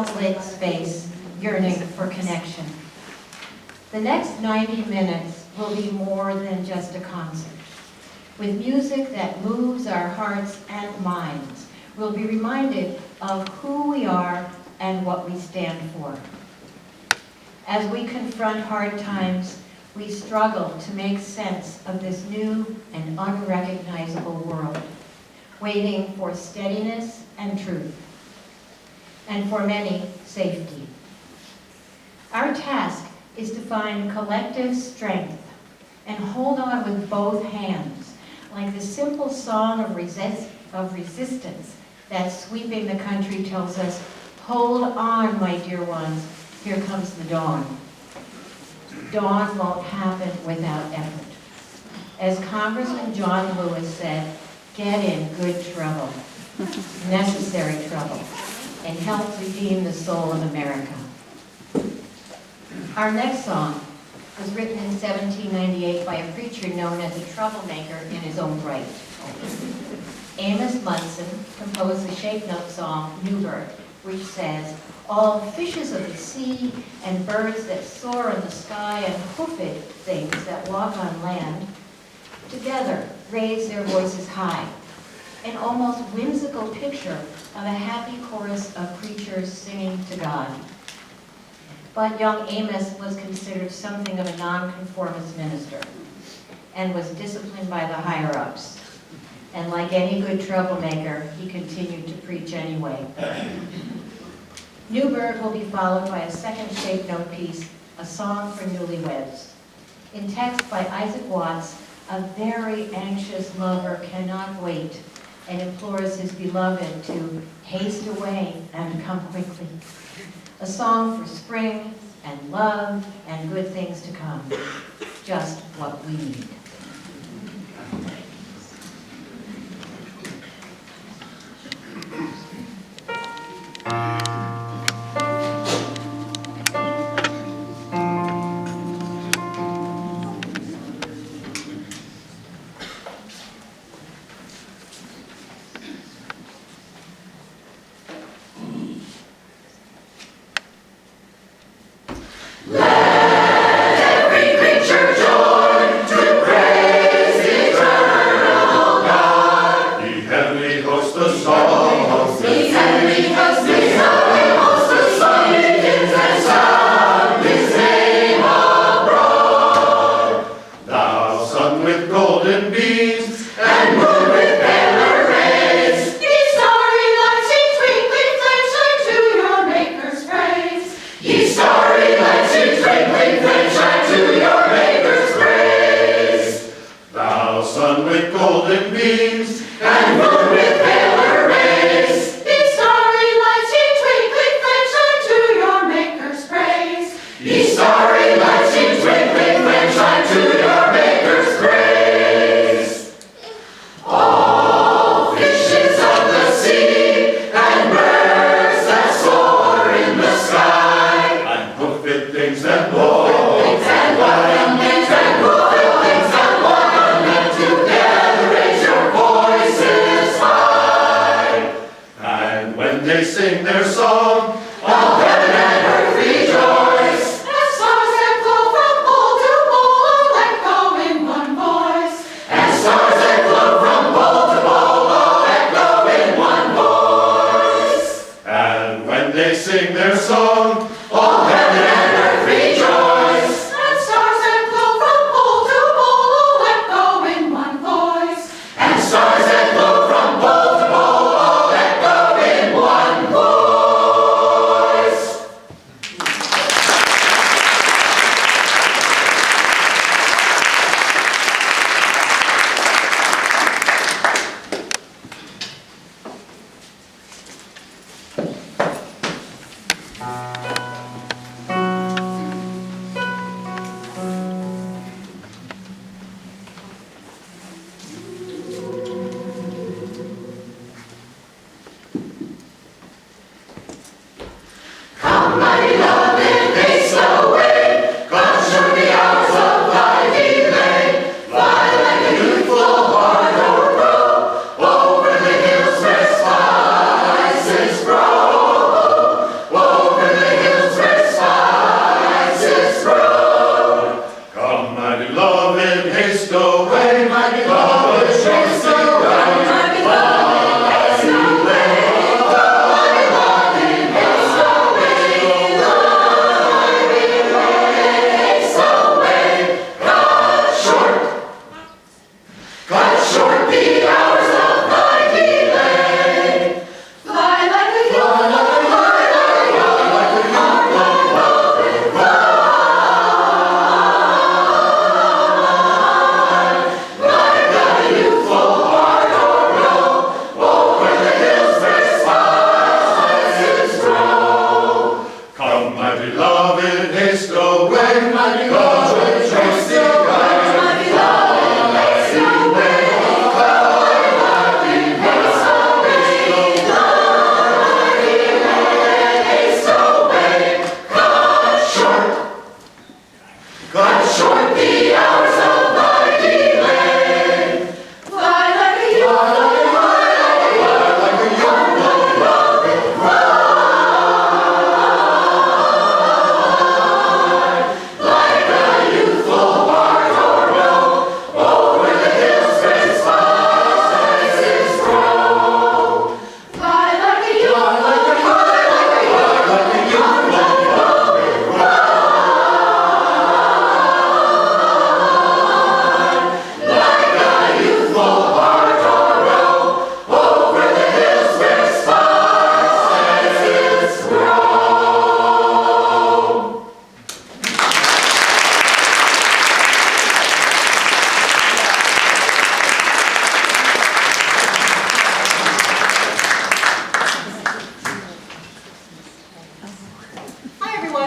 gas-lit space yearning for connection. The next 90 minutes will be more than just a concert. With music that moves our hearts and minds, we'll be reminded of who we are and what we stand for. As we confront hard times, we struggle to make sense of this new and unrecognizable world, waiting for steadiness and truth, and for many, safety. Our task is to find collective strength and hold on with both hands, like the simple song of resistance that's sweeping the country tells us, "Hold on, my dear ones, here comes the dawn." Dawn won't happen without effort. As Congressman John Lewis said, get in good trouble, necessary trouble, and help redeem the soul of America. Our next song was written in 1798 by a preacher known as a troublemaker in his own right. Amos Munson composed the shape note song, Newburgh, which says, "All fishes of the sea and birds that soar in the sky and hoofed things that walk on land, together raise their voices high," an almost whimsical picture of a happy chorus of creatures singing to God. But young Amos was considered something of a nonconformist minister and was disciplined by the higher-ups. And like any good troublemaker, he continued to preach anyway. Newburgh will be followed by a second shape note piece, A Song for Newlyweds. In text by Isaac Watts, a very anxious lover cannot wait and implores his beloved to haste away and come quickly. A song for spring and love and good things to come. Just what we need. Whoa!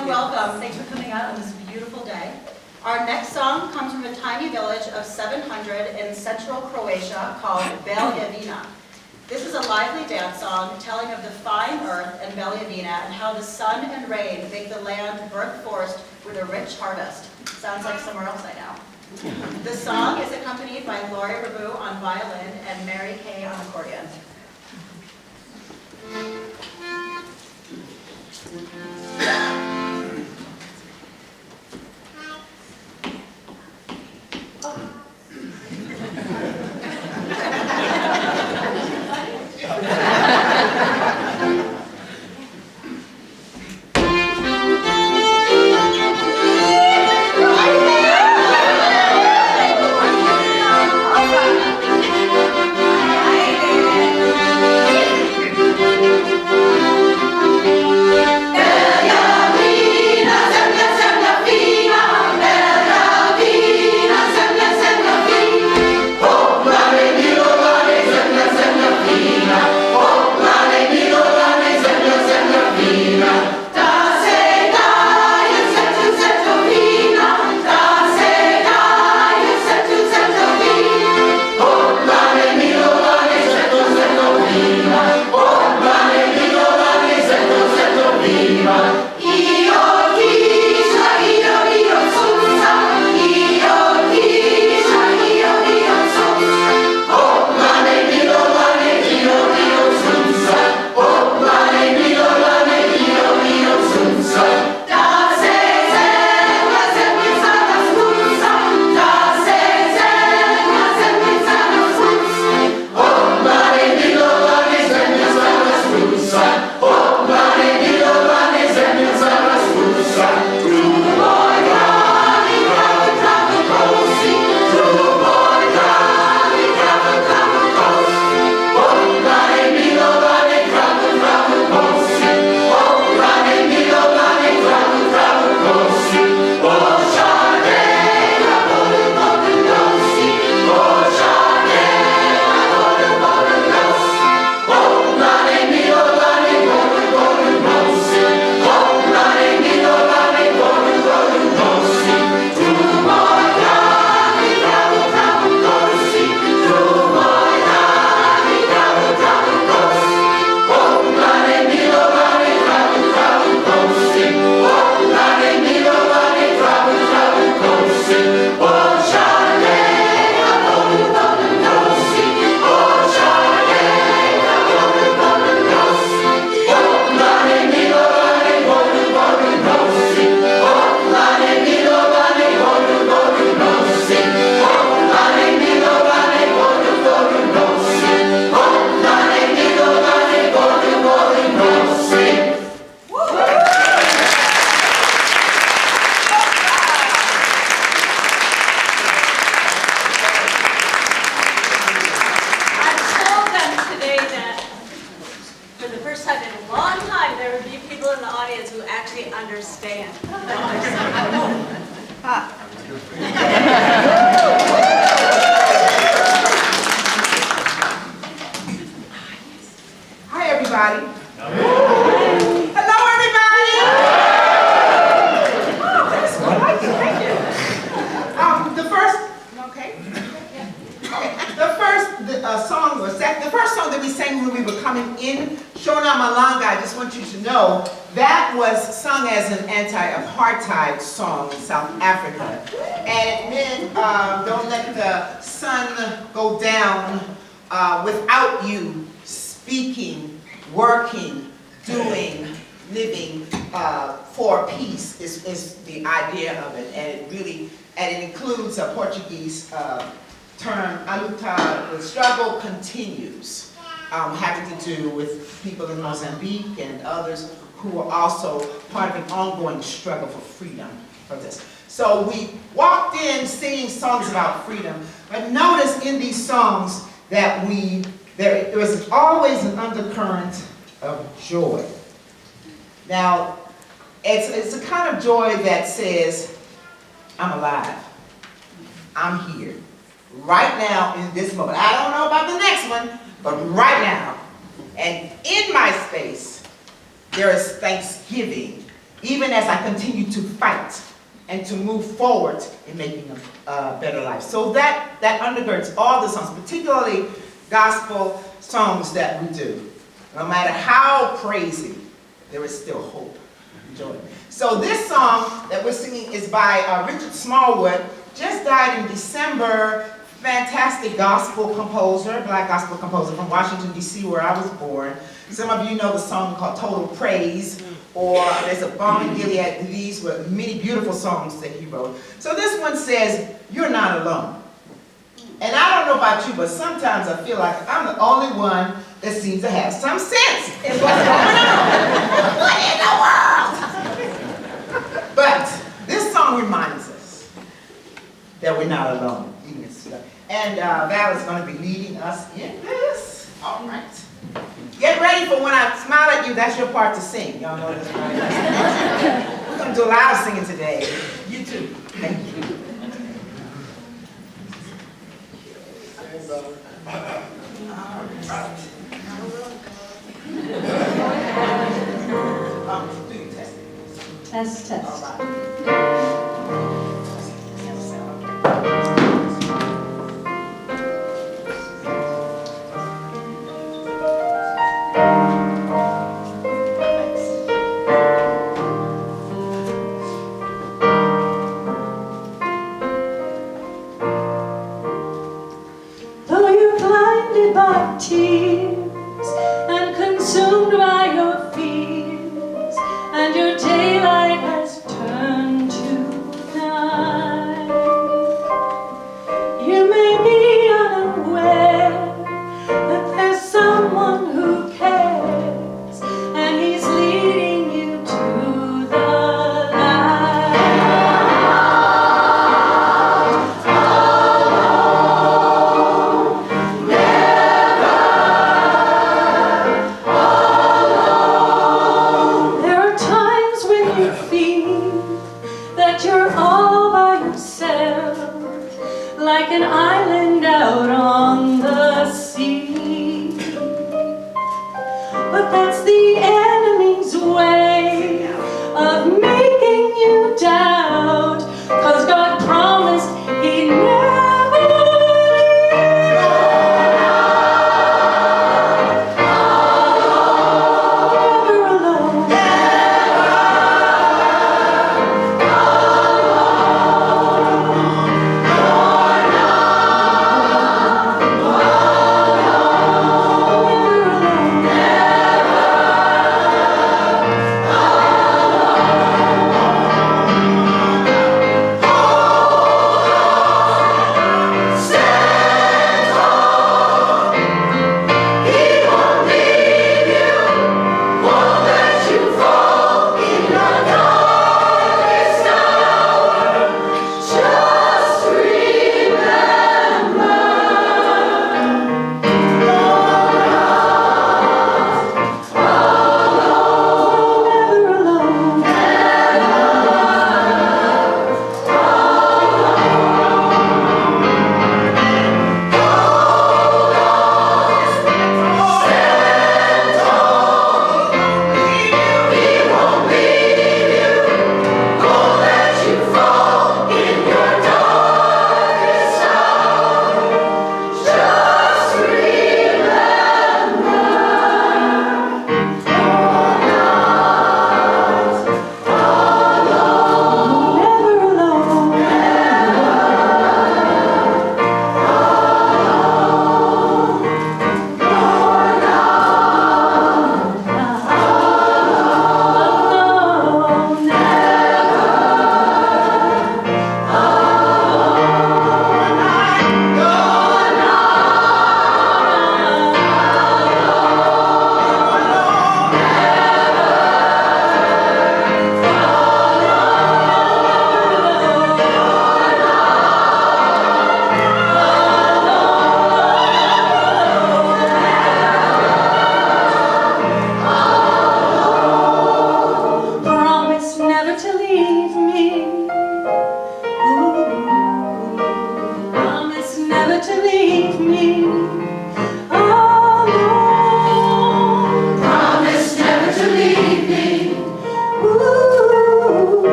everyone, welcome. Thanks for coming out on this beautiful day. Our next song comes from a tiny village of 700 in central Croatia called Berea. This is a lively dance song telling of the fine earth and Berea and how the sun and rain make the land burnt forest with a rich harvest. Sounds like somewhere else I know. The song is accompanied by Laurie Rabut on violin and Mary Cay on accordion. Without you speaking, working, doing, living for peace is the idea of it, and it includes a Portuguese term, a luta, the struggle continues, having to do with people in Mozambique and others who are also part of an ongoing struggle for freedom for this. So we walked in singing songs about freedom, but notice in these songs that there was always an undercurrent of joy. Now, it's a kind of joy that says, I'm alive, I'm here, right now in this moment. I don't know about the next one, but right now. And in my space, there is thanksgiving even as I continue to fight and to move forward in making a better life. So that undergirds all the songs, particularly gospel songs that we do. No matter how crazy, there is still hope and joy. So this song that we're singing is by Richard Smallwood, just died in December. Fantastic gospel composer, black gospel composer from Washington, D.C., where I was born. Some of you know the song called Total Praise, or there's a Balm in Gilead. These were many beautiful songs that he wrote. So this one says, "You're not alone." And I don't know about you, but sometimes I feel like I'm the only one that seems to have some sense in what's going on. What in the world? But this song reminds us that we're not alone. And Val is going to be leading us in this. All right. Get ready for when I smile at you, that's your part to sing. Y'all know this, right? We're going to do a lot of singing today. You too. Thank you. All right. Do your testing. Test. All right. By tears and consumed by your fears, and your daylight has turned to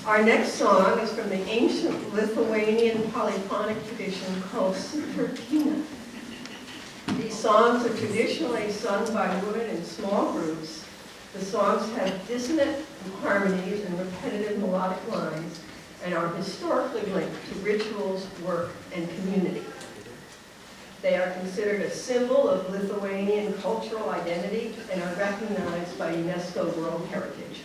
Our next song is from the ancient Lithuanian polyphonic tradition called sutartinas. These songs are traditionally sung by women in small groups. The songs have dissonant harmonies and repetitive melodic lines and are historically linked to rituals, work, and community. They are considered a symbol of Lithuanian cultural identity and are recognized by UNESCO World Heritage.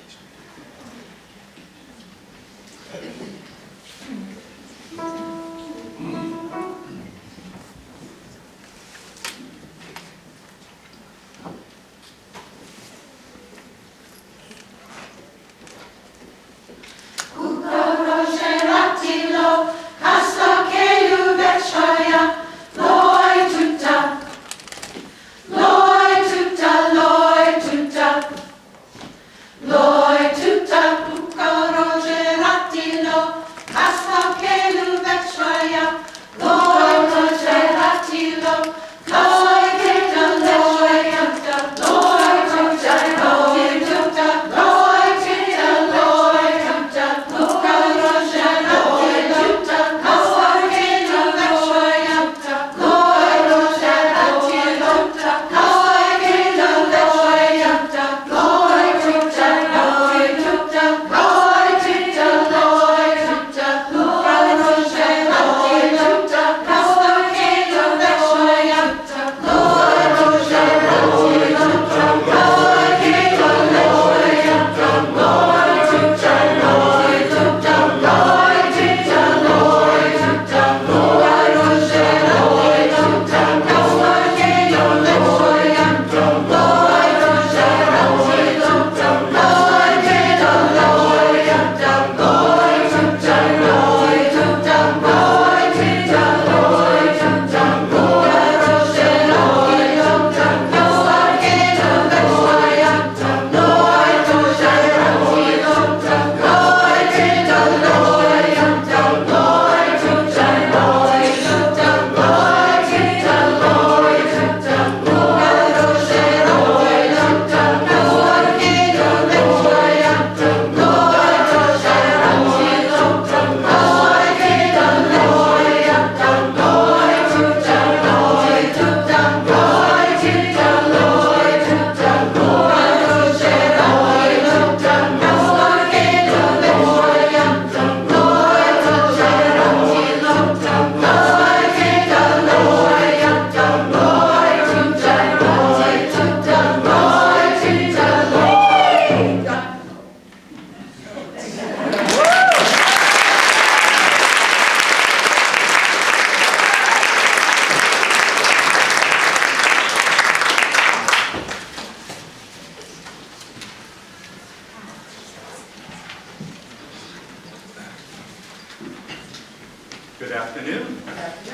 Good afternoon.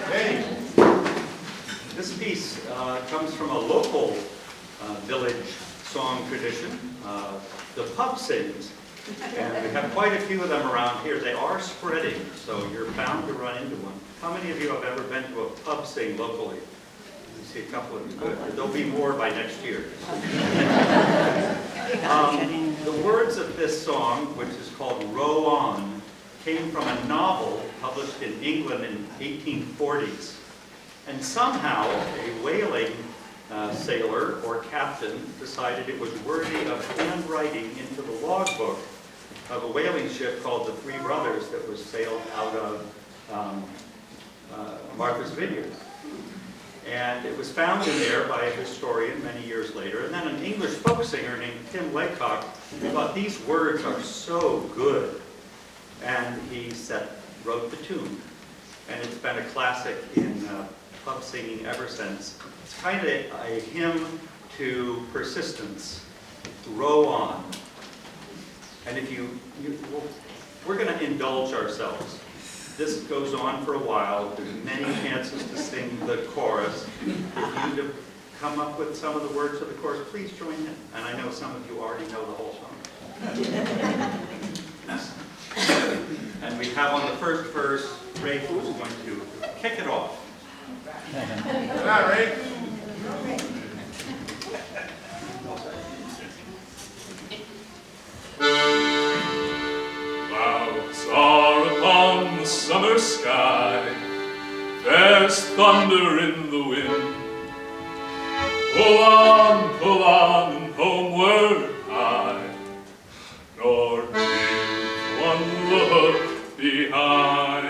Hey. This piece comes from a local village song tradition, the pub sings. And we have quite a few of them around here. They are spreading, so you're bound to run into one. How many of you have ever been to a pub sing locally? I see a couple of you. Good. There'll be more by next year. The words of this song, which is called Row On, came from a novel published in England in 1840s. And somehow a whaling sailor or captain decided it was worthy of handwriting into the logbook of a whaling ship called the Three Brothers that was sailed out of Martha's Vineyard. And it was found in there by a historian many years later. And then an English folk singer named Tim Laycock thought these words are so good. And he wrote the tune. And it's been a classic in pub singing ever since. It's kind of a hymn to persistence. Row on. And if we're going to indulge ourselves. This goes on for a while. There's many chances to sing the chorus. If you come up with some of the words of the chorus, please join in. And I know some of you already know the whole song. And we have on the first verse, Ray, who's going to kick it off. Come on, Ray. sky, there's thunder in the wind. Pull on, homeward high, nor give one look behind.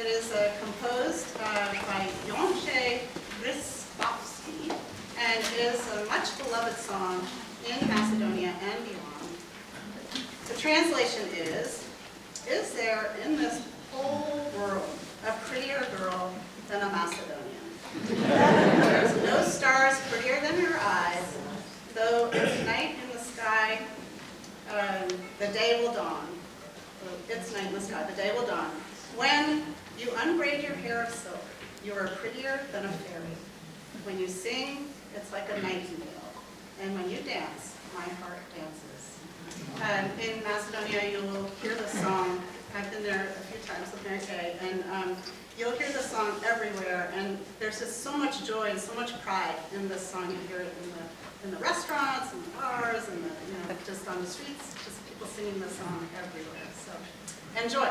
It is composed by Jan and is a much beloved song in Macedonia and beyond. The translation is there in this whole world a prettier girl than a Macedonian? There's no stars prettier than her eyes, though it's night in the sky, the day will dawn. It's night in the sky, the day will dawn. When you unbraid your hair of silk, you are prettier than a fairy. When you sing, it's like a nightingale. And when you dance, my heart dances. In Macedonia, you'll hear the song. I've been there a few times with Mary Cay, and you'll hear the song everywhere. And there's just so much joy and so much pride in this song. You hear it in the restaurants, in the bars, and just on the streets. Just people singing the song everywhere. So enjoy.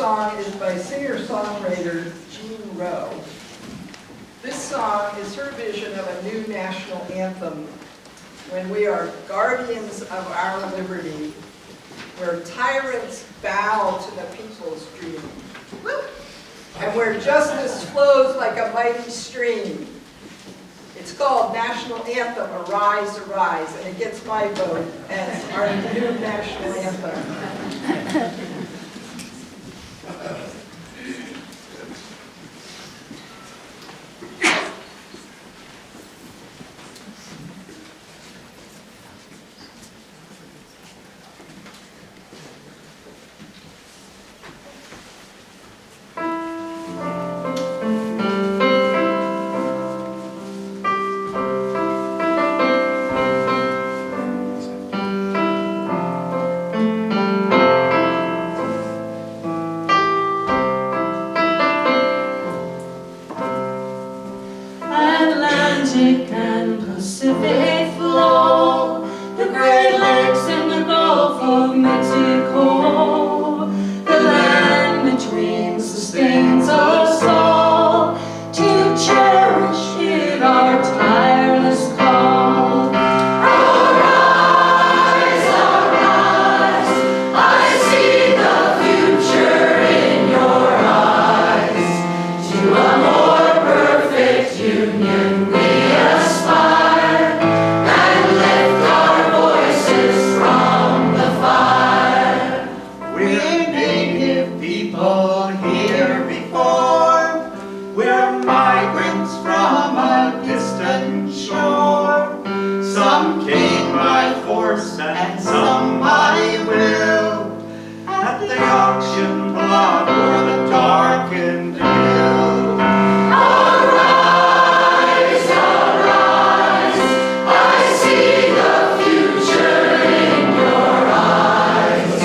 song is by singer-songwriter Jean Rowe. This song is her vision of a new national anthem when we are guardians of our liberty, where tyrants bow to the people's dream, and where justice flows like a mighty stream. It's called National Anthem, Arise, Arise, and it gets my vote as our new national anthem. Atlantic and Pacific flow, the Great Lakes and the Gulf of Mexico. The land between sustains us all, to cherish it our tireless call. Arise, arise, I see the future in your eyes, to a more perfect union we aspire, and lift our voices from the fire. We're native people here before. We're migrants from a distant shore. Some came by force and some by will. At the auction block or the darkened mill. Arise, arise, I see the future in your eyes,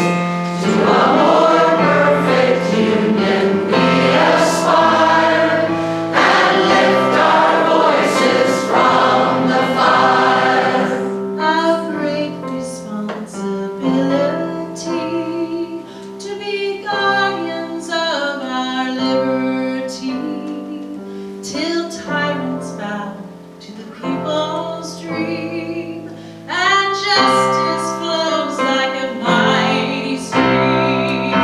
to a more perfect union we aspire, and lift our voices from the fire. A great responsibility to be guardians of our liberty, till tyrants bow to the people's dream, and justice flows like a mighty stream.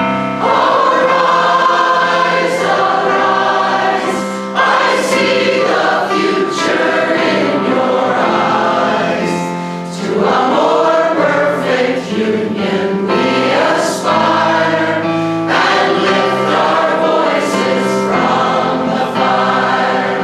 Arise, arise, I see the future in your eyes, to a more perfect union we aspire, and lift our voices from the fire.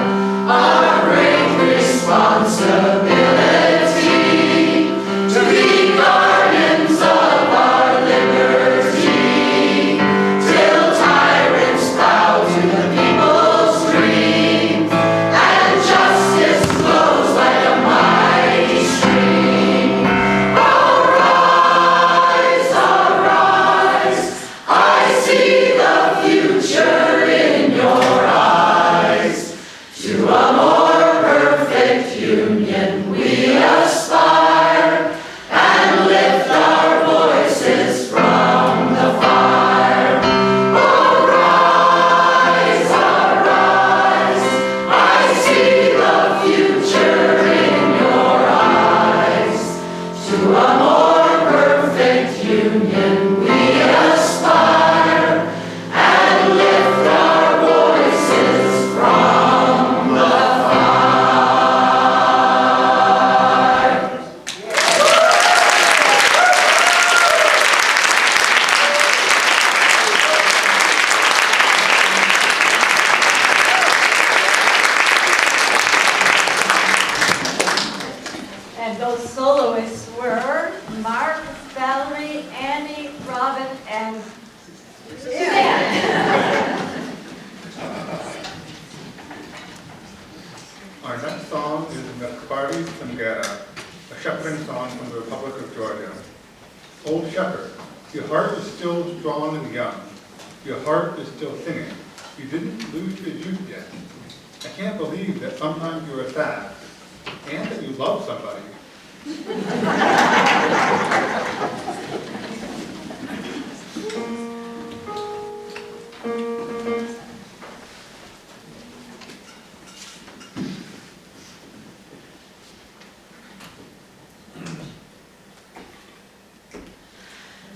Our great responsibility to be guardians of our liberty, till tyrants bow to the people's dream, and justice flows like a mighty stream. Arise, arise, I see the future in your eyes, to a more perfect union we aspire, and lift our voices from the fire. Arise, arise, I see the future in your eyes, to a more perfect union we aspire, and lift our voices from the fire. And those soloists were Mark, Valerie, Annie, Robin, and Suzanne. Our next song is Mescari's Tangera, a shepherding song from the Republic of Georgia. Old shepherd, your heart is still strong and young. Your heart is still singing. You didn't lose your youth yet. I can't believe that sometimes you are sad, and that you love somebody.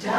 Da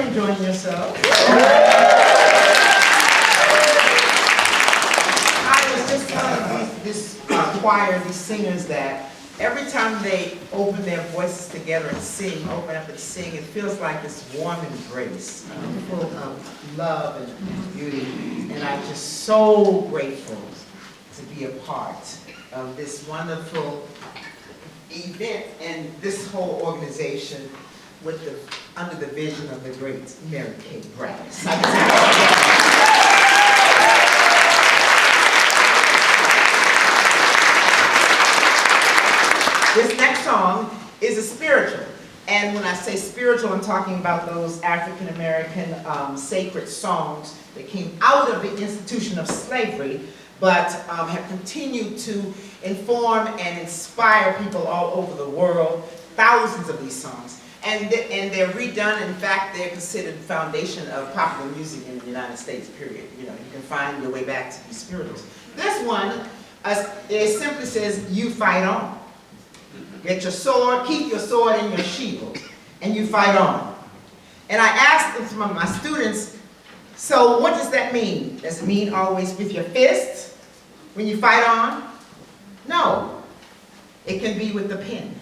Enjoying yourself? I was just telling this choir, these singers, that every time they open their voices together and sing, open up and sing, it feels like this warm embrace, full of love and beauty. And I'm just so grateful to be a part of this wonderful event and this whole organization with under the vision of the great Mary Cay Brass. This next song is a spiritual. And when I say spiritual, I'm talking about those African American sacred songs that came out of the institution of slavery, but have continued to inform and inspire people all over the world. Thousands of these songs. And they're redone. In fact, they're considered the foundation of popular music in the United States, period. You know, you can find your way back to these spirituals. This one, it simply says, you fight on. Get your sword, keep your sword in your shield, and you fight on. And I asked some of my students, so what does that mean? Does it mean always with your fists when you fight on? No. It can be with the pen.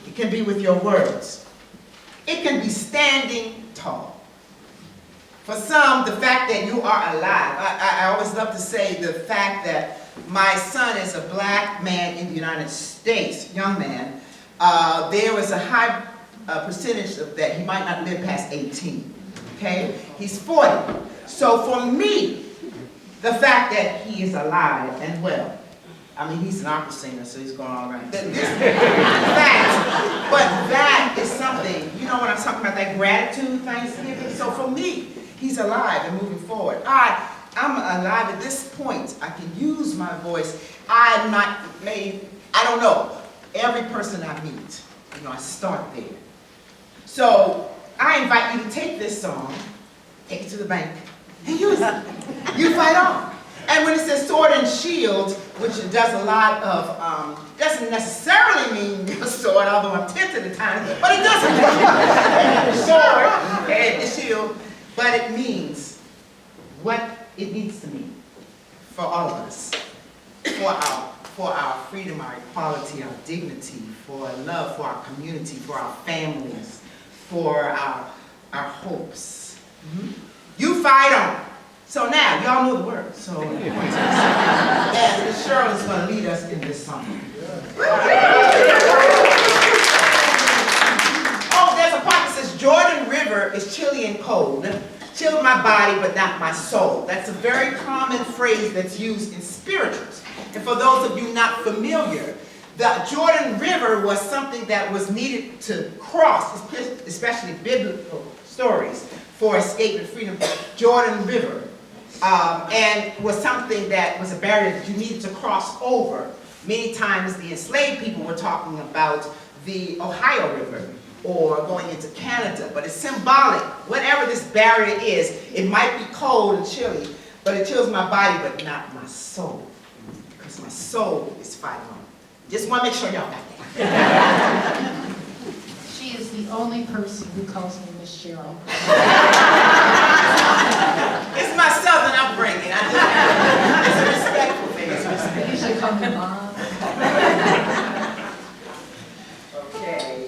It can be with your words. It can be standing tall. For some, the fact that you are alive, I always love to say the fact that my son is a black man in the United States, young man, there was a high percentage of that he might not live past 18, okay? He's 40. So for me, the fact that he is alive and well, I mean, he's an opera singer, so he's going all right. But that is something, you know what I'm talking about, that gratitude, Thanksgiving. So for me, he's alive and moving forward. I'm alive at this point. I can use my voice. I'm not made, I don't know. Every person I meet, you know, I start there. So I invite you to take this song, take it to the bank, and use it. You fight on. And when it says sword and shield, which it does a lot of, doesn't necessarily mean a sword, although I'm tempted at times, but it doesn't mean sword and the shield, but it means what it needs to mean for all of us, for our for our freedom, our equality, our dignity, for love for our community, for our families, for our hopes. You fight on. So now, y'all know the words. So, and Miss Shirley's going to lead us in this song. Oh, there's a part that says, Jordan River is chilly and cold. Chilled my body, but not my soul. That's a very common phrase that's used in spirituals. And for those of you not familiar, the Jordan River was something that was needed to cross, especially biblical stories, for escaping freedom. Jordan River. And was something that was a barrier that you needed to cross over. Many times the enslaved people were talking about the Ohio River or going into Canada, but it's symbolic. Whatever this barrier is, it might be cold and chilly, but it chills my body, but not my soul, because my soul is fighting on. Just want to make sure y'all got that. She is the only person who calls me Miss Cheryl. It's my southern upbringing. It's a respectful thing. It's a respectful. You should call me Mom. Okay.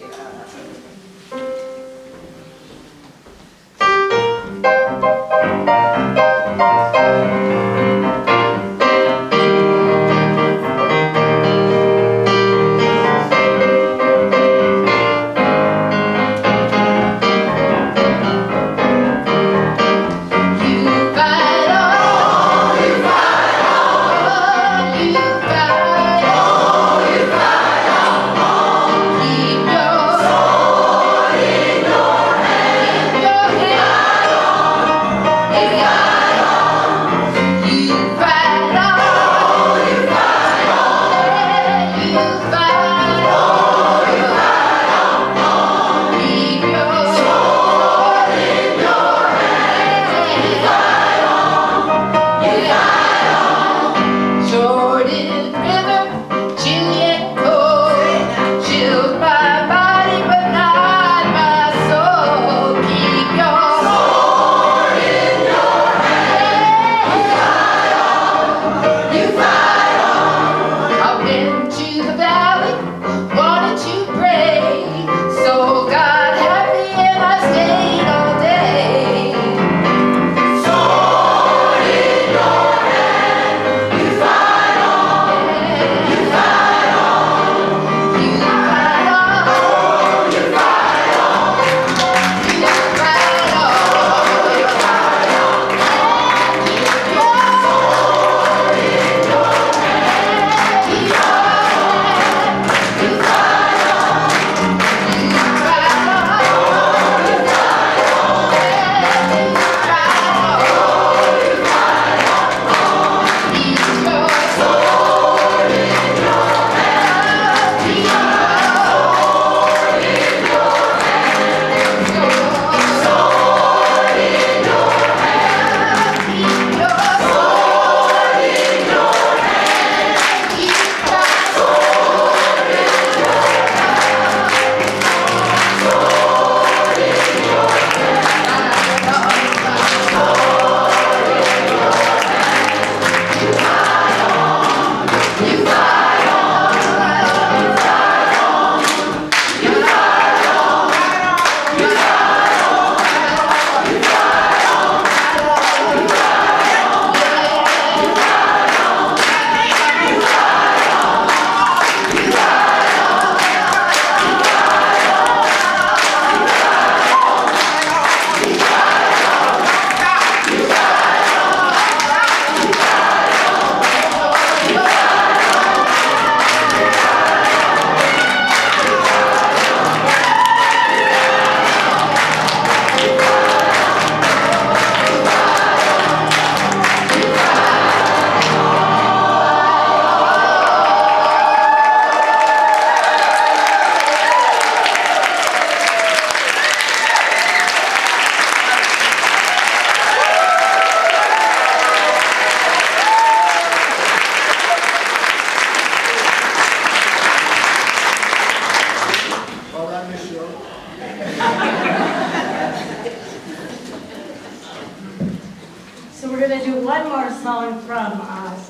So we're going to do one more song from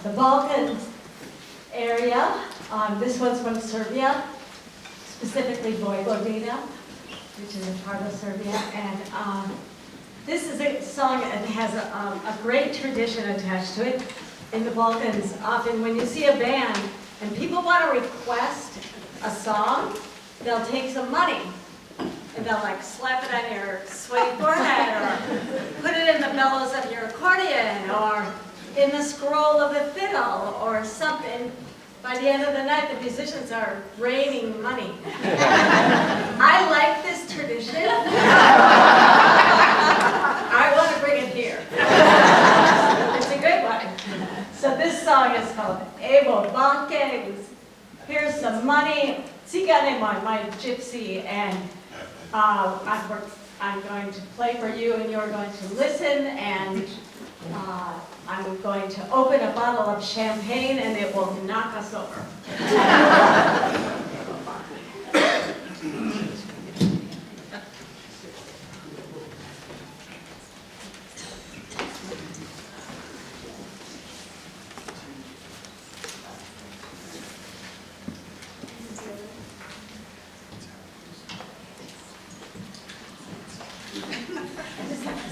the Balkans, area. This one's from Serbia, specifically Vojvodina, which is a part of Serbia. And this is a song that has a great tradition attached to it. In the Balkans, often when you see a band and people want to request a song, they'll take some money and they'll like slap it on your sweaty forehead or put it in the bellows of your accordion or in the scroll of a fiddle or something. By the end of the night, the musicians are raining money. I like this tradition. I want to bring it here. It's a good one. So this song is called Evo Banke. Here's some money. Cigane, my gypsy, and I'm going to play for you and you're going to listen, and I'm going to open a bottle of champagne and it will knock us over.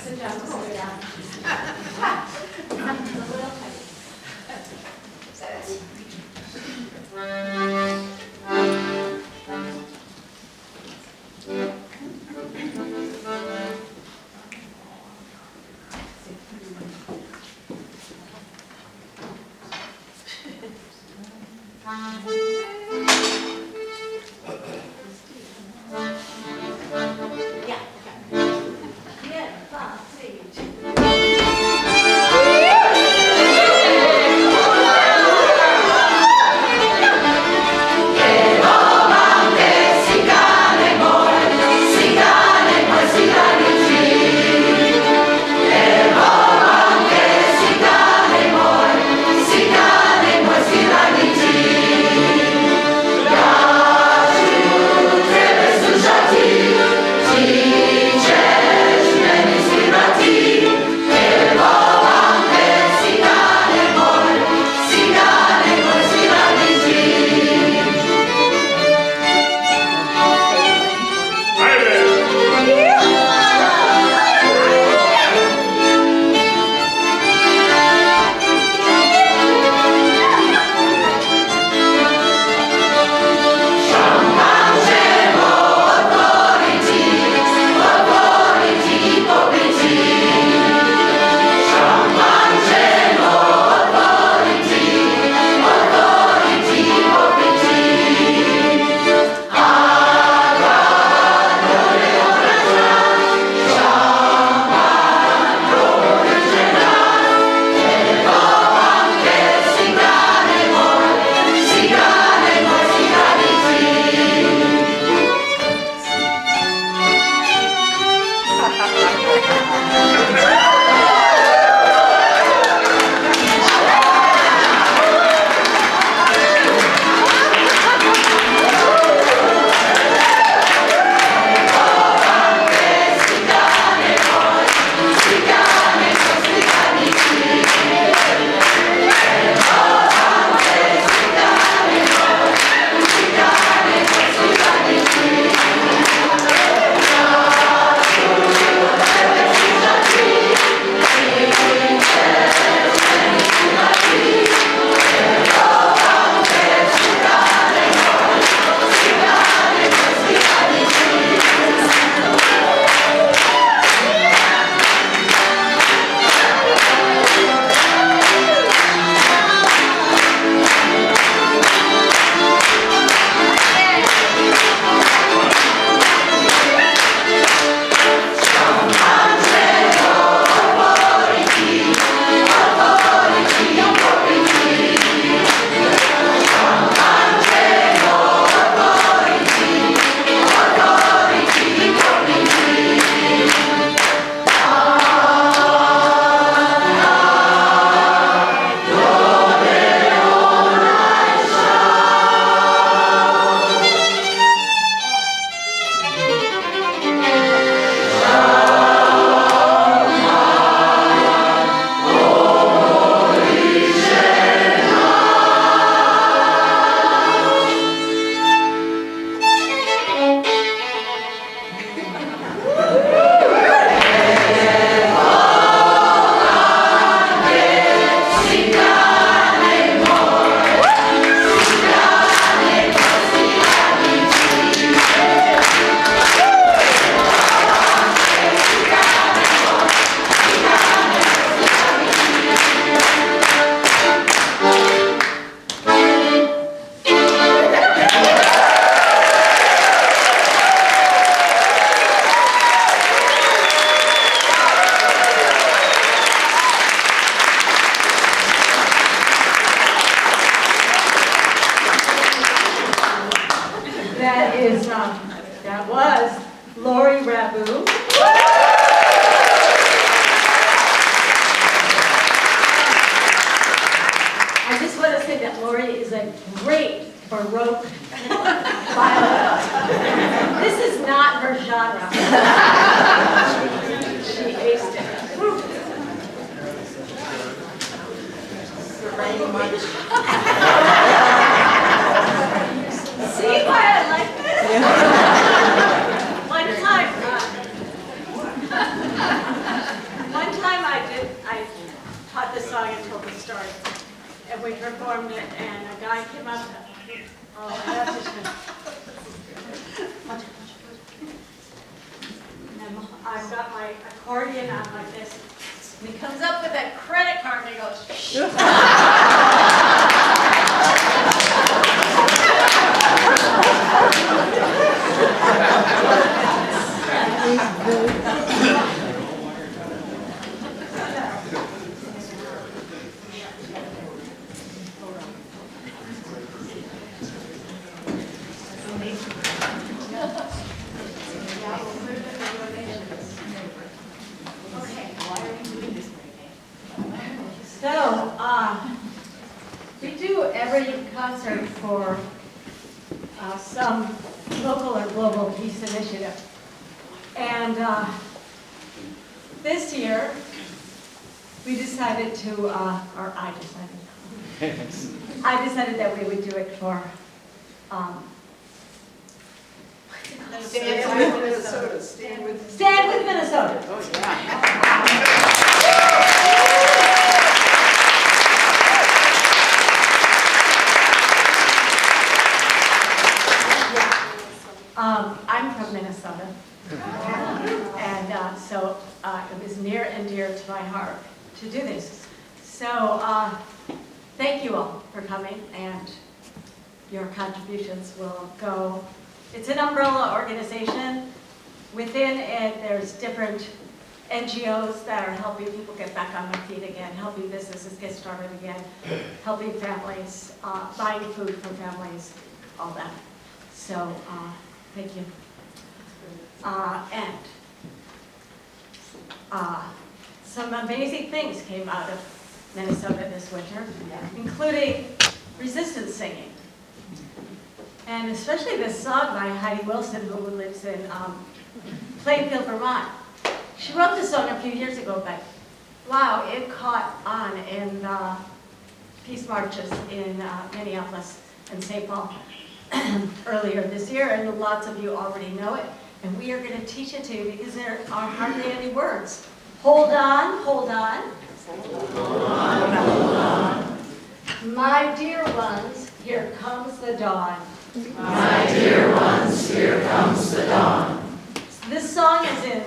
Sit down, sit down. That was Laurie Rabut. I just want to say that Laurie is a great Baroque violinist. This is not her genre. She aced it. See why I like this? One time I taught this song until the start, and we performed it, and a guy came up. Oh, that's just. And I've got my accordion on like this. And he comes up with that credit card and he goes, shh. We do every concert for some local or global peace initiative. And this year, we decided to, I decided that we would do it for, Stand with Minnesota. Stand with Minnesota. Oh, yeah. I'm from Minnesota, and so it was near and dear to my heart to do this. So thank you all for coming, and your contributions will go. It's an umbrella organization. Within it, there's different NGOs that are helping people get back on their feet again, helping businesses get started again, helping families, buying food for families, all that. So, thank you. Some amazing things came out of Minnesota this winter, including resistance singing. And especially this song by Heidi Wilson, who lives in Plainfield, Vermont. She wrote this song a few years ago, but wow, it caught on in peace marches in Minneapolis and St. Paul earlier this year, and lots of you already know it. And we are going to teach it to you because there are hardly any words. Hold on, hold on. Hold on, hold on. My dear ones, here comes the dawn. My dear ones, here comes the dawn. This song is in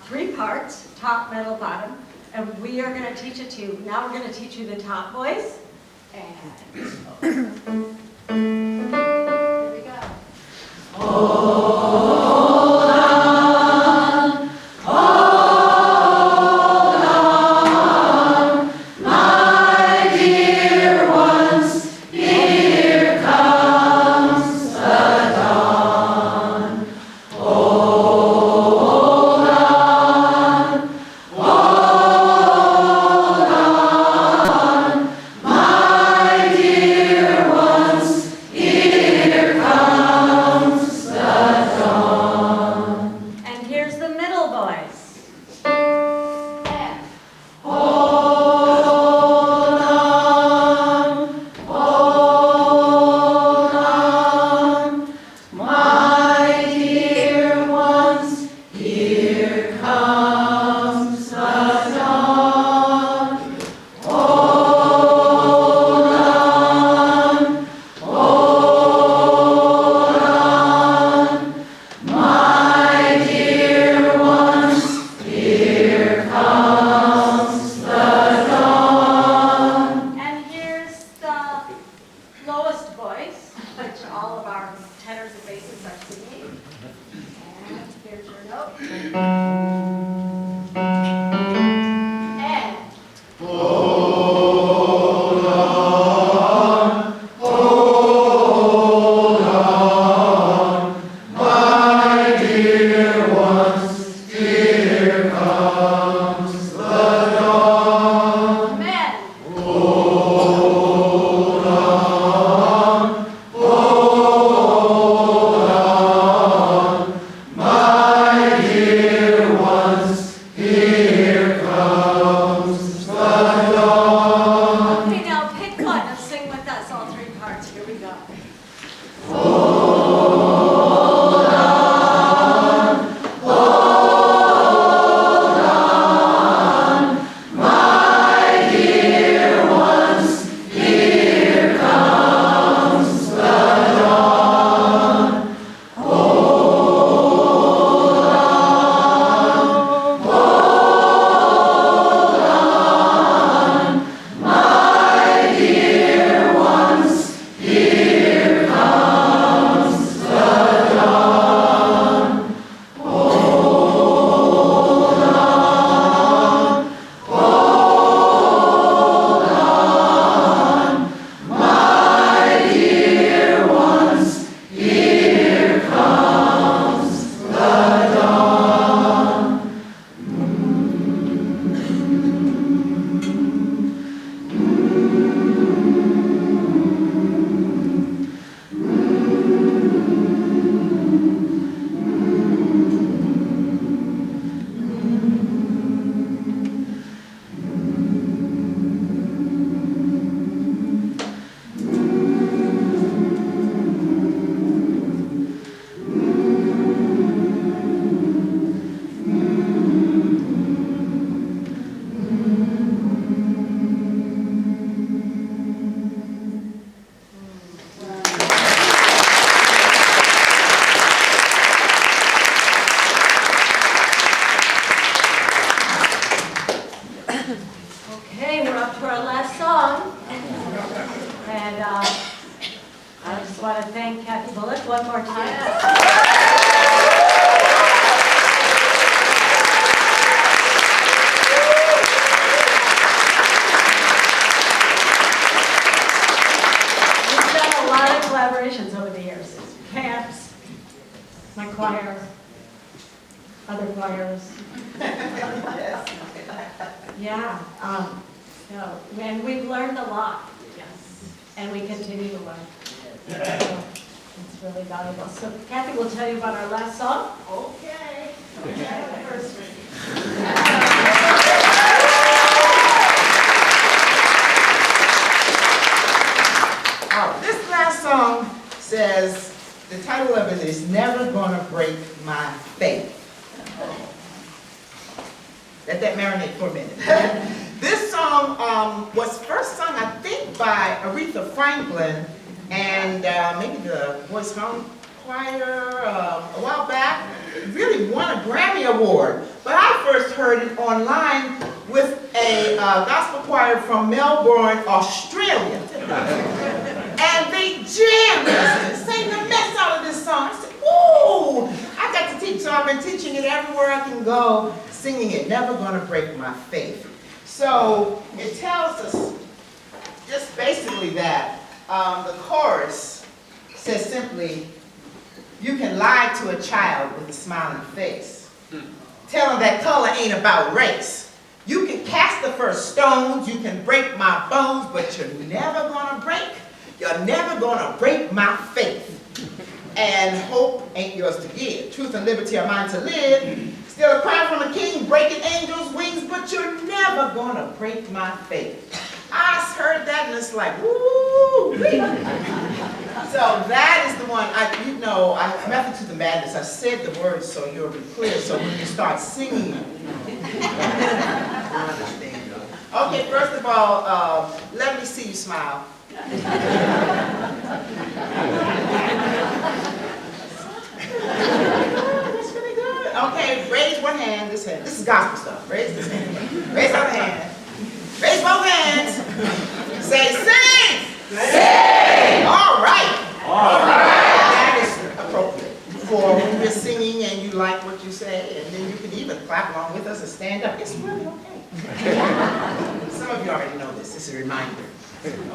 3 parts, top, middle, bottom, and we are going to teach it to you. Now we're going to teach you the top voice. And here we go. Hold on, my dear ones, here comes the dawn. Hold on, my dear ones, here comes the dawn. And here's the middle voice. And Hold on, my dear ones, here comes the dawn. Hold on, my dear ones, here comes the dawn. And here's the lowest voice, which all of our tenors and basses are singing. And here's your note. And Hold on, us one more time? We've done a lot of collaborations over the years. Camps, my choir, other choirs. Yeah, and we've learned a lot. Yes. And we continue to learn. So it's really valuable. So Kathy will tell you about our last song. Okay. This last song says, the title of it is Never Gonna Break My Faith. Let that marinate for a minute. This song was first sung, I think, by Aretha Franklin and maybe the Voice Home Choir a while back. It really won a Grammy Award. But I first heard it online with a gospel choir from Melbourne, Australia. And they jammed us, sang the mess out of this song. I said, ooh, I got to teach, so I've been teaching it everywhere I can go, singing it, Never Gonna Break My Faith. So it tells us just basically that the chorus says simply, you can lie to a child with a smiling face. Tell him that color ain't about race. You can cast the first stones, you can break my bones, but you're never gonna break my faith. And hope ain't yours to give. Truth and liberty are mine to live. Still a cry from a king, breaking angels' wings, but you're never gonna break my faith. I heard that and it's like, woo! So that is the one, method to the madness. I said the words so you'll be clear, so when you start singing it, you understand. Okay, first of all, let me see you smile. That's really good. Okay, raise one hand, this hand. This is gospel stuff. Raise this hand. Raise the other hand. Raise both hands. Say, sing! Sing! All right. All right. That is appropriate for when you're singing and you like what you say, and then you can even clap along with us and stand up. It's really okay. Some of you already know this. It's a reminder.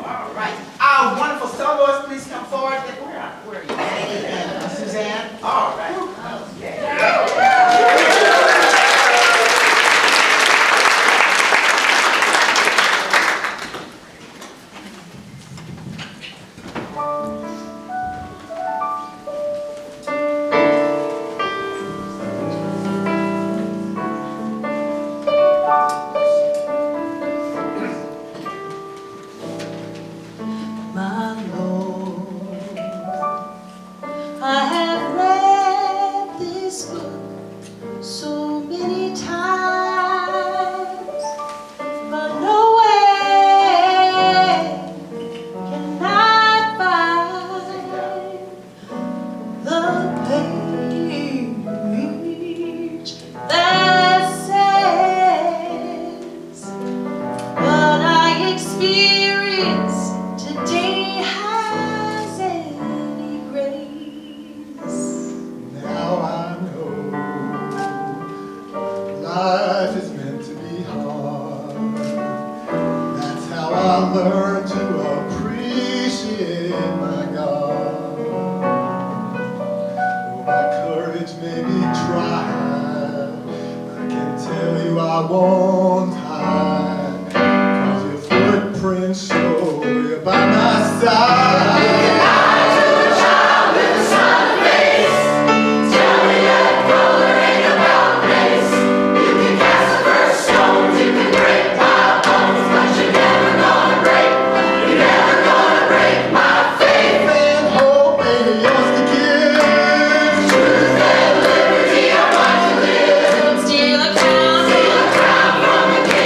All right. Our wonderful soloists, please come forward. Where are you? And Suzanne. All right. Okay. Steal a crown from a king.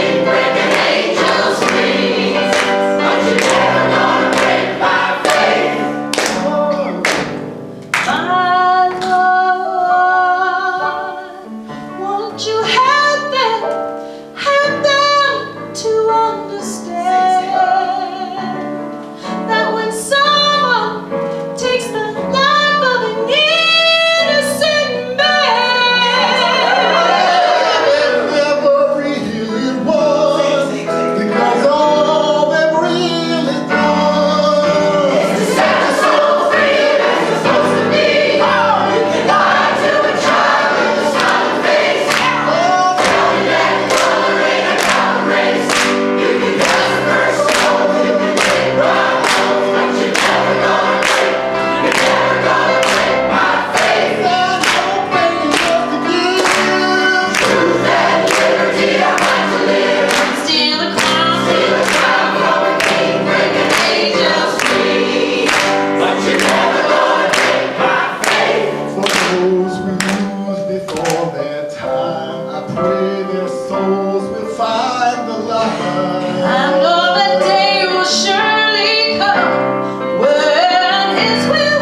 those we lose before their time, I pray their souls will find the light. I know the day will surely come when His will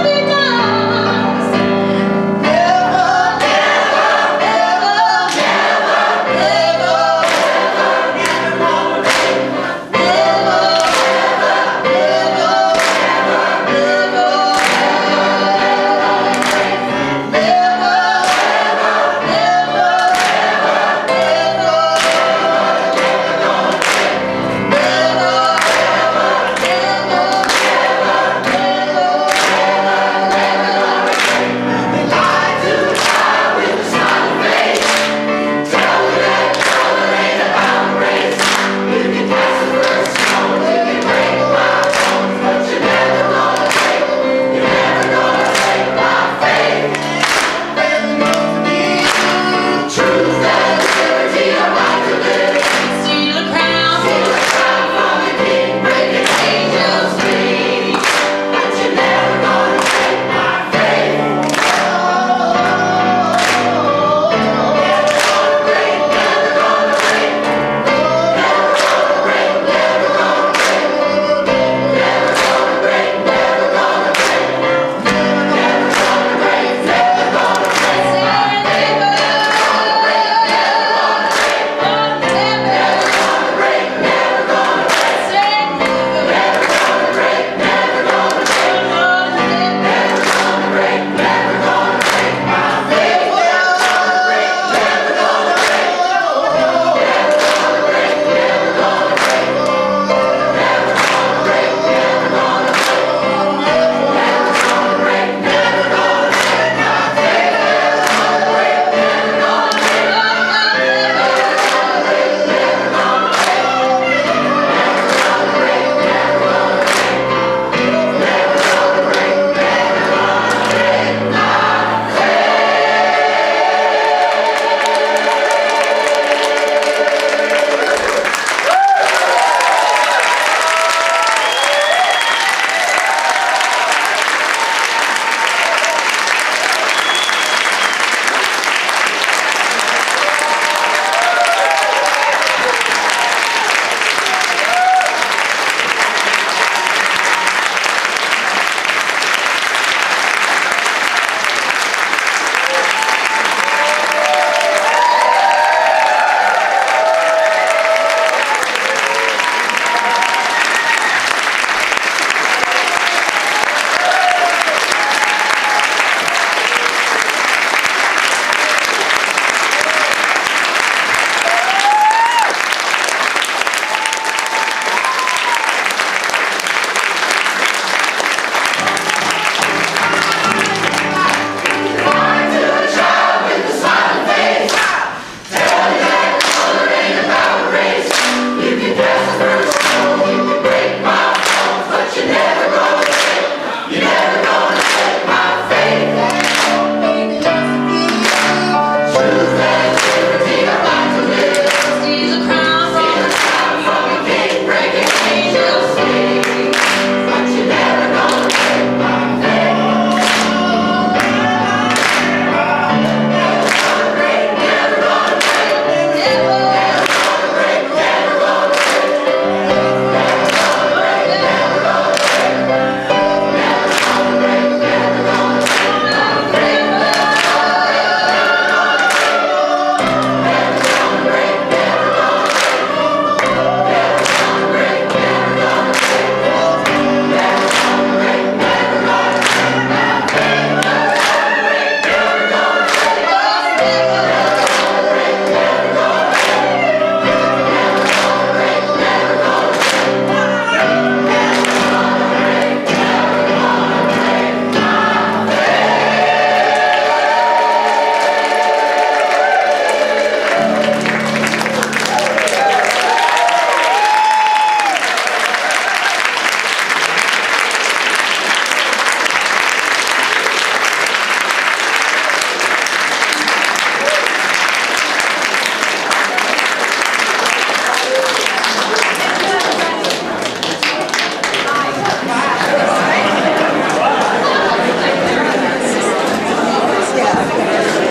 be done. Never, never, never, never, never, never, never, never, never.